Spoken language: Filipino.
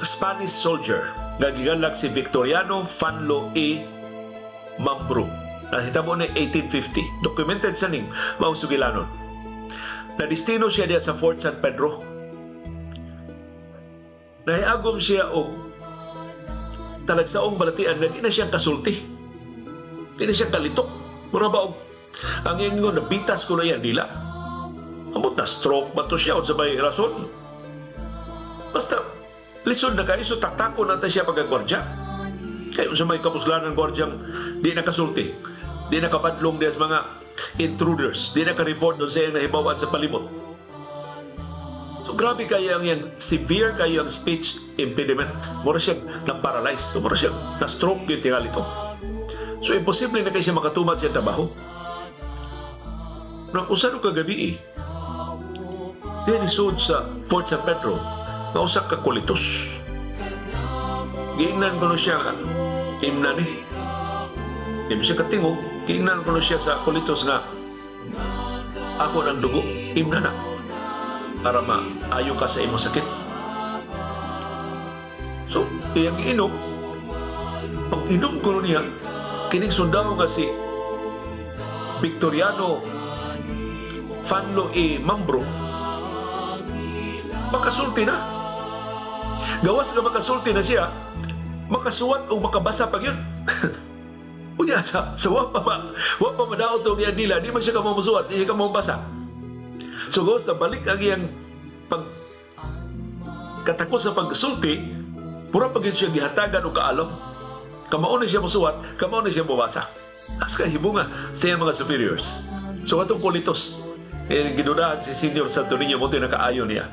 Spanish soldier nga giganlag si Victoriano Fanlo A. Mambro. Nahitabo ni 1850. Documented sa ning maong sugilanon. Nadistino siya diya sa Fort San Pedro. Nahiagom siya og talagsaong balatian na di na siyang kasulti. Di na siyang kalitok. Mura ba og ang ingon na bitas ko na yan nila. Amot na stroke ba to siya o sa may rason? Basta lisod na kayo, so taktako natin siya pagkagwardya. Kayo sa may kapuslanan gwardyang di nakasulti, di nakapadlong des mga intruders, di nakareport doon sa iyang nahibawan sa palimot. So grabe kayo ang yan, severe kayo ang speech impediment. Mura siya na-paralyze, so mura siya na-stroke yung tingali ito. So imposible na kayo siya makatumad siya trabaho. Nang usano kagabi di nisod sa Fort San Pedro na usak ka kulitos. Giingnan ko siya nga imnan di mo siya katingog, giingnan ko siya sa kulitos nga ako ng dugo, imnan na para maayo ka sa imong sakit. So iyang inom, pag inom ko niya kining sundalo nga si Victoriano Fanlo A. Mambro makasulti na. Gawas nga makasulti na siya, makasuwat o makabasa pag yun. Unya sa wa pa madaot og iyang dila, di man siya kamamusuwat, di siya kamabasa. So gawas na balik ang iyang pag katakot sa pagsulti, pura pag yun siya gihatagan o kaalom. Kamao na siya musuwat, kamao na siya mabasa. As kahibunga sa iyang mga superiors. So atong kulitos, ginudahan si Senior Santo Niño mo nakaayon niya.